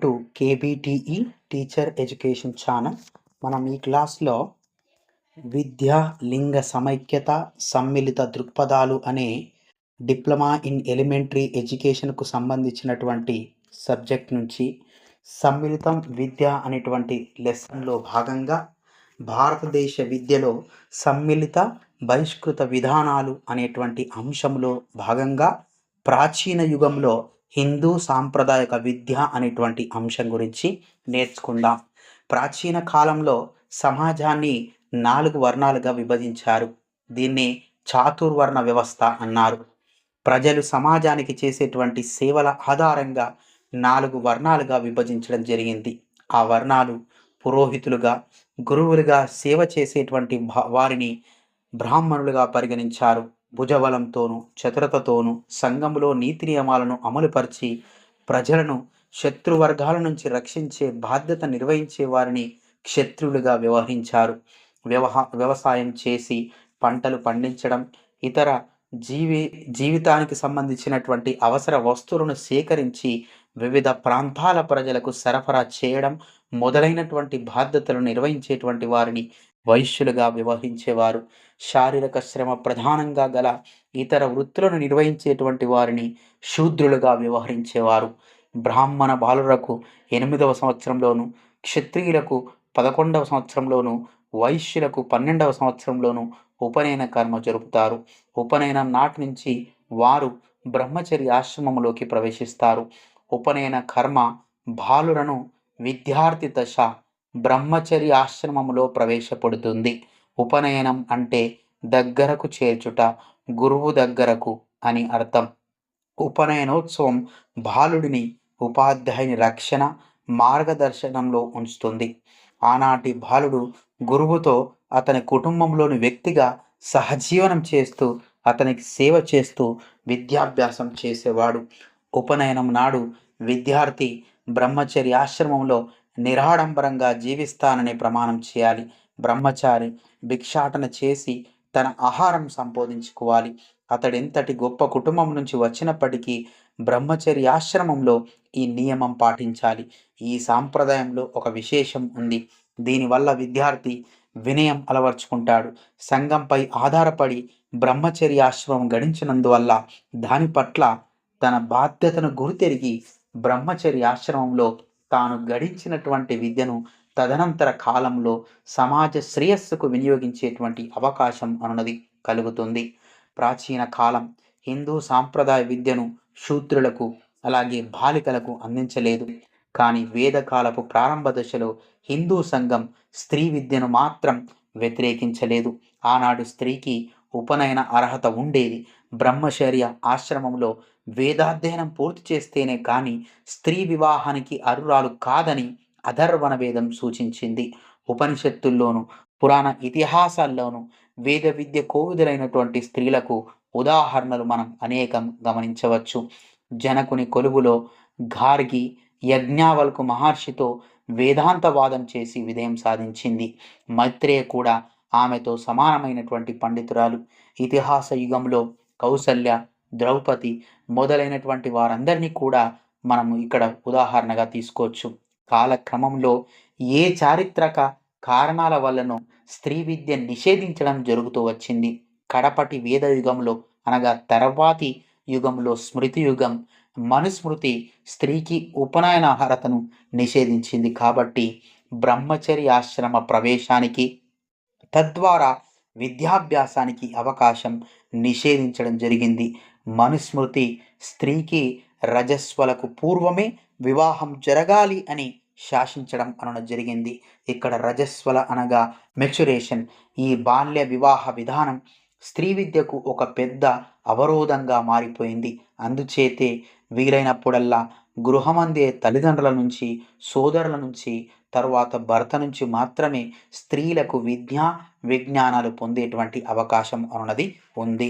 To KBTE teacher education channel. మనం ఈ క్లాస్లో విద్య, లింగ సమైక్యత, సమ్మిళిత దృక్పథాలు అనే డిప్లొమా ఇన్ ఎలిమెంటరీ ఎడ్యుకేషన్కు సంబంధించినటువంటి సబ్జెక్ట్ నుంచి సమ్మిళితం విద్య అనేటువంటి లెసన్లో భాగంగా భారతదేశ విద్యలో సమ్మిళిత బహిష్కృత విధానాలు అనేటువంటి అంశంలో భాగంగా ప్రాచీన యుగంలో హిందూ సాంప్రదాయక విద్య అనేటువంటి అంశం గురించి నేర్చుకుందాం. ప్రాచీన కాలంలో సమాజాన్ని 4 వర్ణాలుగా విభజించారు. దీన్ని చాతుర్వర్ణ వ్యవస్థ అన్నారు. ప్రజలు సమాజానికి చేసేటువంటి సేవల ఆధారంగా 4 వర్ణాలుగా విభజించడం జరిగింది. ఆ వర్ణాలు పురోహితులుగా, గురువులుగా సేవ చేసేటువంటి వారిని బ్రాహ్మణులుగా పరిగణించారు. భుజబలంతోనూ చతురతతోనూ సంఘంలో నీతి నియమాలను అమలుపరిచి ప్రజలను శత్రువర్గాల నుంచి రక్షించే బాధ్యత నిర్వహించే వారిని క్షత్రులుగా వ్యవహరించారు. వ్యవసాయం చేసి పంటలు పండించడం, ఇతర జీవితానికి సంబంధించినటువంటి అవసర వస్తువులను సేకరించి వివిధ ప్రాంతాల ప్రజలకు సరఫరా చేయడం మొదలైనటువంటి బాధ్యతలను నిర్వహించేటువంటి వారిని వైశ్యులుగా వ్యవహరించేవారు. శారీరక శ్రమ ప్రధానంగా గల ఇతర వృత్తులను నిర్వహించేటువంటి వారిని శూద్రులుగా వ్యవహరించేవారు. బ్రాహ్మణ బాలురకు 8వ సంవత్సరంలోను, క్షత్రియులకు 11వ సంవత్సరంలోను, వైశ్యులకు 12వ సంవత్సరంలోను ఉపనయన కర్మ జరుపుతారు. ఉపనయనం నాటి నుంచి వారు బ్రహ్మచర్య ఆశ్రమంలోకి ప్రవేశిస్తారు. ఉపనయన కర్మ బాలురను విద్యార్థి దశ బ్రహ్మచర్య ఆశ్రమంలో ప్రవేశపెడుతుంది. ఉపనయనం అంటే దగ్గరకు చేర్చుట, గురువు దగ్గరకు అని అర్థం. ఉపనయనోత్సవం బాలుడిని ఉపాధ్యాయుని రక్షణ, మార్గదర్శనంలో ఉంచుతుంది. ఆనాటి బాలుడు గురువుతో అతని కుటుంబంలోని వ్యక్తిగా సహజీవనం చేస్తూ అతనికి సేవ చేస్తూ విద్యాభ్యాసం చేసేవాడు. ఉపనయనం నాడు విద్యార్థి బ్రహ్మచర్య ఆశ్రమంలో నిరాడంబరంగా జీవిస్తానని ప్రమాణం చేయాలి. బ్రహ్మచారి భిక్షాటన చేసి తన ఆహారం సంపాదించుకోవాలి. అతడెంతటి గొప్ప కుటుంబం నుంచి వచ్చినప్పటికీ బ్రహ్మచర్య ఆశ్రమంలో ఈ నియమం పాటించాలి. ఈ సాంప్రదాయంలో ఒక విశేషం ఉంది. దీనివల్ల విద్యార్థి వినయం అలవర్చుకుంటాడు. సంఘంపై ఆధారపడి బ్రహ్మచర్య ఆశ్రమం గడించినందువల్ల దాని పట్ల తన బాధ్యతను గుర్తెరిగి బ్రహ్మచర్య ఆశ్రమంలో తాను గడించినటువంటి విద్యను తదనంతర కాలంలో సమాజ శ్రేయస్సుకు వినియోగించేటువంటి అవకాశం అన్నది కలుగుతుంది. ప్రాచీన కాలం హిందూ సాంప్రదాయ విద్యను శూద్రులకు అలాగే బాలికలకు అందించలేదు. కానీ వేదకాలపు ప్రారంభ దశలో హిందూ సంఘం స్త్రీ విద్యను మాత్రం వ్యతిరేకించలేదు. ఆనాడు స్త్రీకి ఉపనయన అర్హత ఉండేది. బ్రహ్మచర్య ఆశ్రమంలో వేదాధ్యయనం పూర్తి చేస్తేనే కానీ స్త్రీ వివాహానికి అర్హురాలు కాదని అథర్వణ వేదం సూచించింది. ఉపనిషత్తుల్లోనూ పురాణ ఇతిహాసాల్లోనూ వేద విద్య కోవిదులైనటువంటి స్త్రీలకు ఉదాహరణలు మనం అనేకం గమనించవచ్చు. జనకుని కొలువులో గార్గి యజ్ఞావల్కు మహర్షితో వేదాంతవాదం చేసి విజయం సాధించింది. మైత్రేయ కూడా ఆమెతో సమానమైనటువంటి పండితురాలు. ఇతిహాస యుగంలో కౌసల్య, ద్రౌపది మొదలైనటువంటి వారందరినీ కూడా మనము ఇక్కడ ఉదాహరణగా తీసుకోవచ్చు. కాలక్రమంలో ఏ చారిత్రక కారణాల వల్లనో స్త్రీ విద్య నిషేధించడం జరుగుతూ వచ్చింది. కడపటి వేద యుగంలో అనగా తర్వాతి యుగంలో స్మృతి యుగం మనుస్మృతి స్త్రీకి ఉపనయన అర్హతను నిషేధించింది. కాబట్టి బ్రహ్మచర్య ఆశ్రమ ప్రవేశానికి తద్వారా విద్యాభ్యాసానికి అవకాశం నిషేధించడం జరిగింది. మనుస్మృతి స్త్రీకి రజస్వలకు పూర్వమే వివాహం జరగాలి అని శాసించడం అనడం జరిగింది. ఇక్కడ రజస్వల అనగా మెచ్యురేషన్. ఈ బాల్య వివాహ విధానం స్త్రీ విద్యకు ఒక పెద్ద అవరోధంగా మారిపోయింది. అందుచేతే వీలైనప్పుడల్లా గృహమందే తల్లిదండ్రుల నుంచి, సోదరుల నుంచి, తరువాత భర్త నుంచి మాత్రమే స్త్రీలకు విజ్ఞానాలు పొందేటువంటి అవకాశం అన్నది ఉంది.